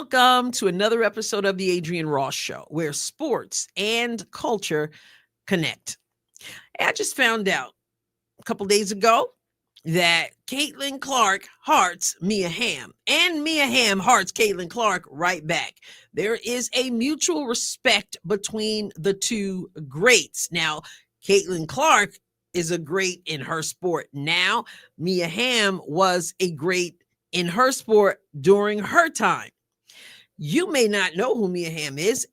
Welcome to another episode of the Adrienne Ross Show, where sports and culture connect. I just found out a couple days ago that Caitlin Clark hearts Mia Hamm, and Mia Hamm hearts Caitlin Clark right back. There is a mutual respect between the two greats. Now, Caitlin Clark is a great in her sport now. Mia Hamm was a great in her sport during her time. You may not know who Mia Hamm is,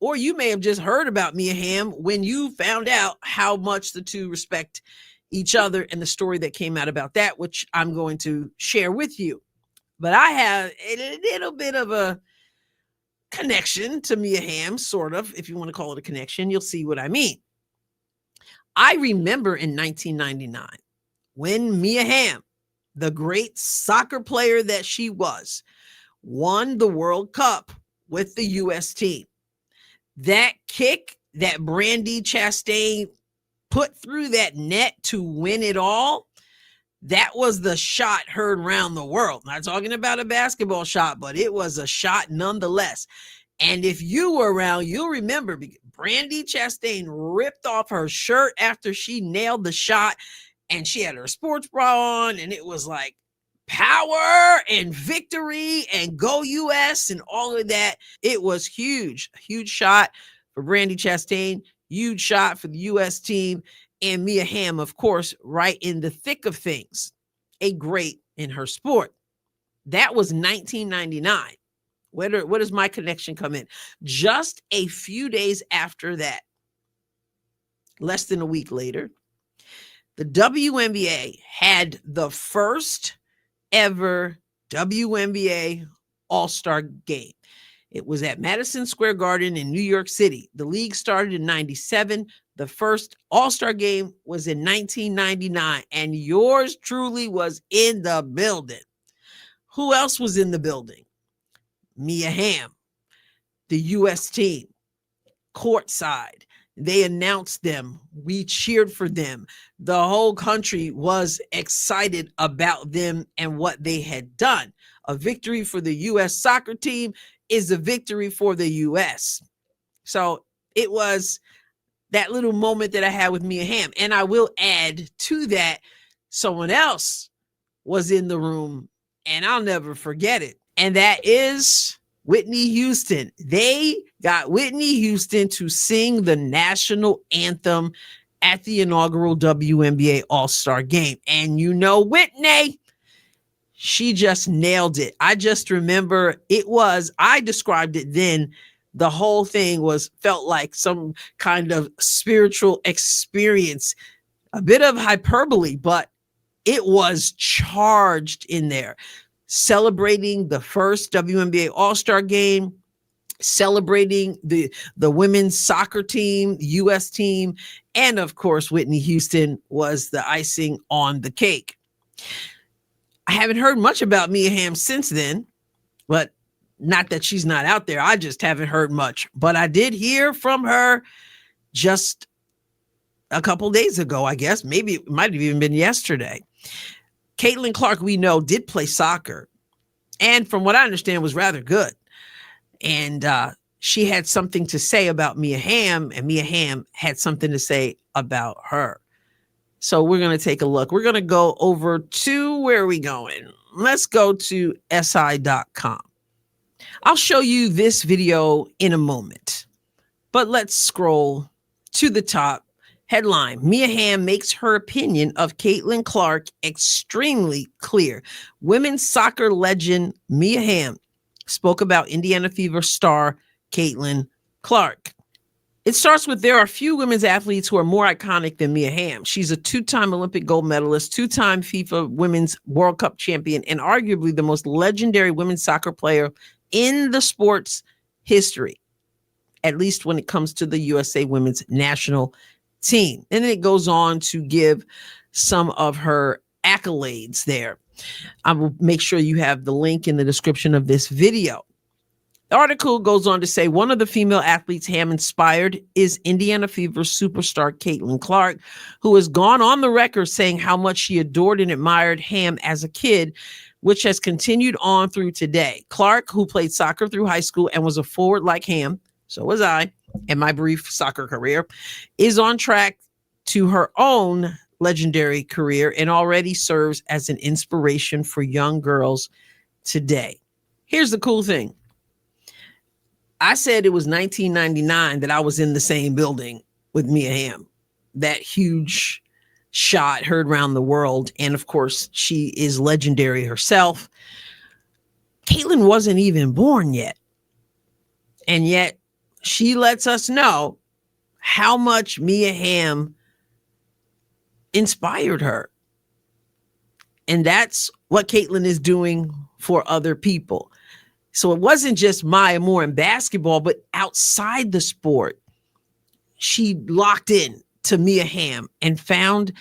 or you may have just heard about Mia Hamm when you found out how much the two respect each other and the story that came out about that, which I'm going to share with you. But I have a little bit of a connection to Mia Hamm, sort of, if you want to call it a connection. You'll see what I mean. I remember in 1999 when Mia Hamm, the great soccer player that she was, won the World Cup with the U.S. team. That kick that Brandi Chastain put through that net to win it all, that was the shot heard around the world. Not talking about a basketball shot, but it was a shot nonetheless. And if you were around, you'll remember Brandi Chastain ripped off her shirt after she nailed the shot, and she had her sports bra on, and it was like power and victory and go US and all of that. It was huge, a huge shot for Brandi Chastain, huge shot for the US team, and Mia Hamm, of course, right in the thick of things, a great in her sport. That was 1999. Where does my connection come in? Just a few days after that, less than a week later, the WNBA had the first ever WNBA All-Star game. It was at Madison Square Garden in New York City. The league started in 97. The first All-Star game was in 1999, and yours truly was in the building. Who else was in the building? Mia Hamm, the U.S. team, courtside. They announced them. We cheered for them. The whole country was excited about them and what they had done. A victory for the U.S. soccer team is a victory for the U.S. So it was that little moment that I had with Mia Hamm. And I will add to that, someone else was in the room, and I'll never forget it. And that is Whitney Houston. They got Whitney Houston to sing the national anthem at the inaugural WNBA All-Star game. And you know Whitney, she just nailed it. I just remember I described it then, the whole thing felt like some kind of spiritual experience, a bit of hyperbole, but it was charged in there. Celebrating the first WNBA All-Star game, celebrating the women's soccer team, U.S. team, and of course, Whitney Houston was the icing on the cake. I haven't heard much about Mia Hamm since then, but not that she's not out there. I just haven't heard much. But I did hear from her just a couple days ago, I guess. Maybe it might have even been yesterday. Caitlin Clark, we know, did play soccer, and from what I understand was rather good. And she had something to say about Mia Hamm, and Mia Hamm had something to say about her. So we're going to take a look. We're going to go over to, where are we going? Let's go to SI.com. I'll show you this video in a moment, but let's scroll to the top. Headline: Mia Hamm makes her opinion of Caitlin Clark extremely clear. Women's soccer legend Mia Hamm spoke about Indiana Fever star Caitlin Clark. It starts with, there are few women's athletes who are more iconic than Mia Hamm. She's a two-time Olympic gold medalist, two-time FIFA Women's World Cup champion, and arguably the most legendary women's soccer player in the sport's history, at least when it comes to the USA women's national team. And then it goes on to give some of her accolades there. I will make sure you have the link in the description of this video. The article goes on to say one of the female athletes Hamm inspired is Indiana Fever superstar Caitlin Clark, who has gone on the record saying how much she adored and admired Hamm as a kid, which has continued on through today. Clark, who played soccer through high school and was a forward like Hamm, so was I in my brief soccer career, is on track to her own legendary career and already serves as an inspiration for young girls today. Here's the cool thing. I said it was 1999 that I was in the same building with Mia Hamm. That huge shot heard around the world. And of course, she is legendary herself. Caitlin wasn't even born yet. And yet she lets us know how much Mia Hamm inspired her. And that's what Caitlin is doing for other people. So it wasn't just Mia Moore in basketball, but outside the sport, she locked in to Mia Hamm and found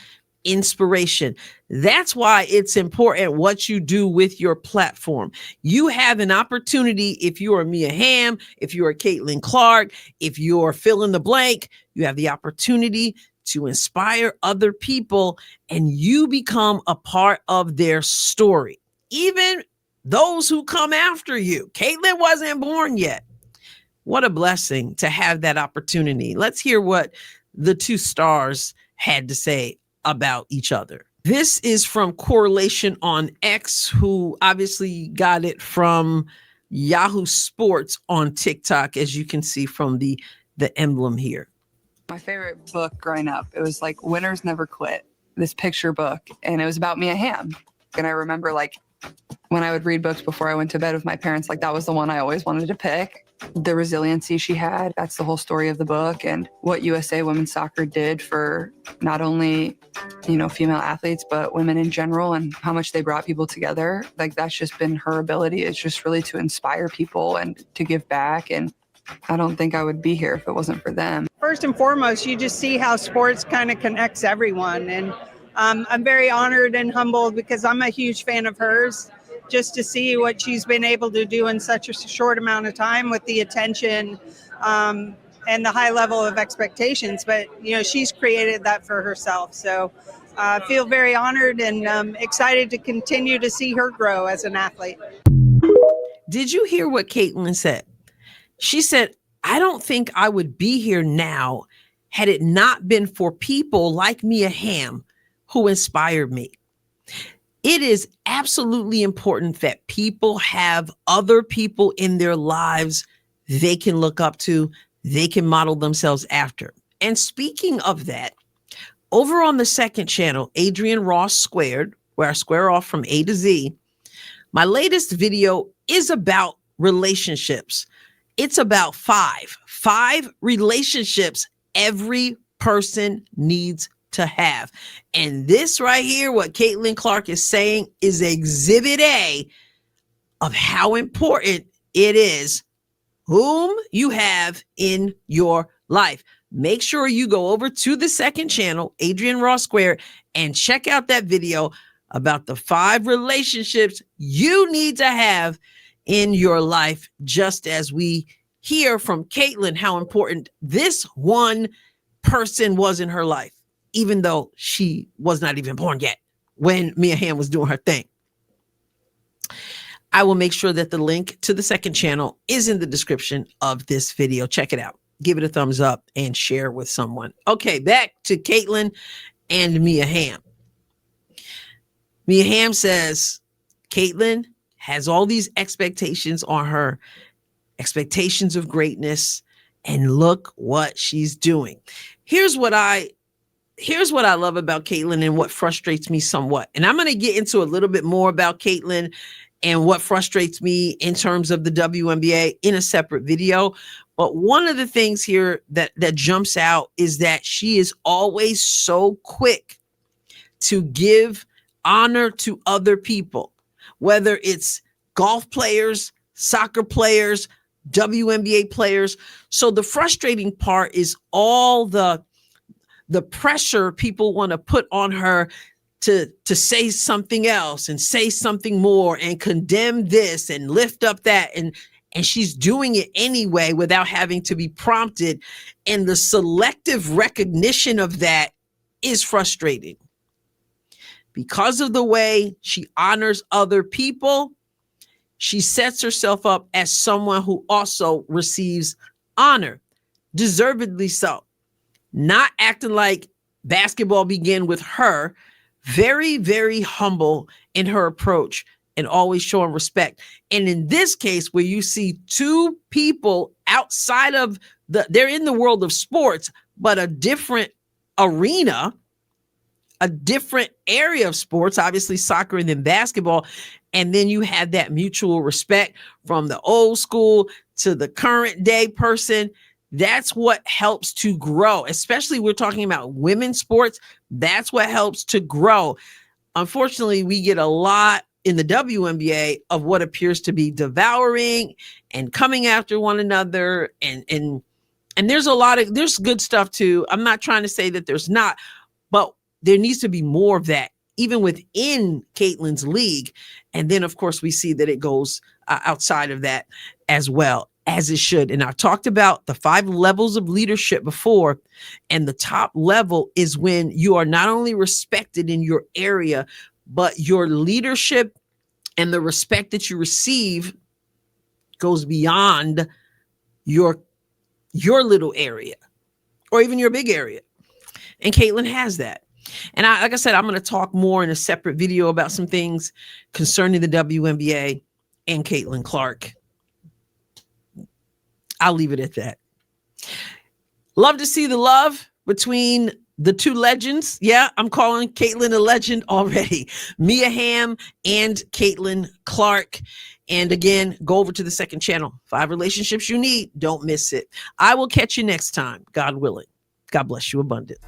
inspiration. That's why it's important what you do with your platform. You have an opportunity. If you are Mia Hamm, if you are Caitlin Clark, if you're fill in the blank, you have the opportunity to inspire other people and you become a part of their story. Even those who come after you. Caitlin wasn't born yet. What a blessing to have that opportunity. Let's hear what the two stars had to say about each other. This is from Correlation on X, who obviously got it from Yahoo Sports on TikTok, as you can see from the emblem here. My favorite book growing up, it was like Winners Never Quit, this picture book, and it was about Mia Hamm. And I remember like when I would read books before I went to bed with my parents, like that was the one I always wanted to pick. The resiliency she had, that's the whole story of the book, and what USA women's soccer did for not only, you know, female athletes, but women in general, and how much they brought people together. Like that's just been her ability. It's just really to inspire people and to give back. And I don't think I would be here if it wasn't for them. First and foremost, you just see how sports kind of connects everyone. And I'm very honored and humbled because I'm a huge fan of hers. Just to see what she's been able to do in such a short amount of time with the attention and the high level of expectations. But, you know, she's created that for herself. So I feel very honored and excited to continue to see her grow as an athlete. Did you hear what Caitlin said? She said, I don't think I would be here now had it not been for people like Mia Hamm who inspired me. It is absolutely important that people have other people in their lives they can look up to, they can model themselves after. And speaking of that, over on the second channel, Adrienne Ross Squared, where I square off from A to Z, my latest video is about relationships. It's about five relationships every person needs to have. And this right here, what Caitlin Clark is saying, is exhibit A of how important it is whom you have in your life. Make sure you go over to the second channel, Adrienne Ross Squared, and check out that video about the 5 relationships you need to have in your life, just as we hear from Caitlin how important this one person was in her life, even though she was not even born yet when Mia Hamm was doing her thing. I will make sure that the link to the second channel is in the description of this video. Check it out. Give it a thumbs up and share with someone. Okay, back to Caitlin and Mia Hamm. Mia Hamm says Caitlin has all these expectations on her, expectations of greatness, and look what she's doing. Here's what I love about Caitlin and what frustrates me somewhat. And I'm going to get into a little bit more about Caitlin and what frustrates me in terms of the WNBA in a separate video. But one of the things here that jumps out is that she is always so quick to give honor to other people, whether it's golf players, soccer players, WNBA players. So the frustrating part is all the pressure people want to put on her to say something else and say something more and condemn this and lift up that. And she's doing it anyway without having to be prompted. And the selective recognition of that is frustrating. because of the way she honors other people, she sets herself up as someone who also receives honor, deservedly so. Not acting like basketball began with her, very, very humble in her approach and always showing respect. And in this case, where you see two people outside of they're in the world of sports, but a different arena, a different area of sports, obviously soccer and then basketball. And then you have that mutual respect from the old school to the current day person. That's what helps to grow, especially we're talking about women's sports. That's what helps to grow. Unfortunately, we get a lot in the WNBA of what appears to be devouring and coming after one another. And there's there's good stuff too. I'm not trying to say that there's not, but there needs to be more of that, even within Caitlin's league. And then, of course, we see that it goes outside of that as well, as it should. And I've talked about the 5 levels of leadership before. And the top level is when you are not only respected in your area, but your leadership and the respect that you receive goes beyond your little area or even your big area. And Caitlin has that. And like I said, I'm going to talk more in a separate video about some things concerning the WNBA and Caitlin Clark. I'll leave it at that. Love to see the love between the two legends. Yeah, I'm calling Caitlin a legend already. Mia Hamm and Caitlin Clark. And again, go over to the second channel. 5 relationships you need. Don't miss it. I will catch you next time, God willing. God bless you abundantly.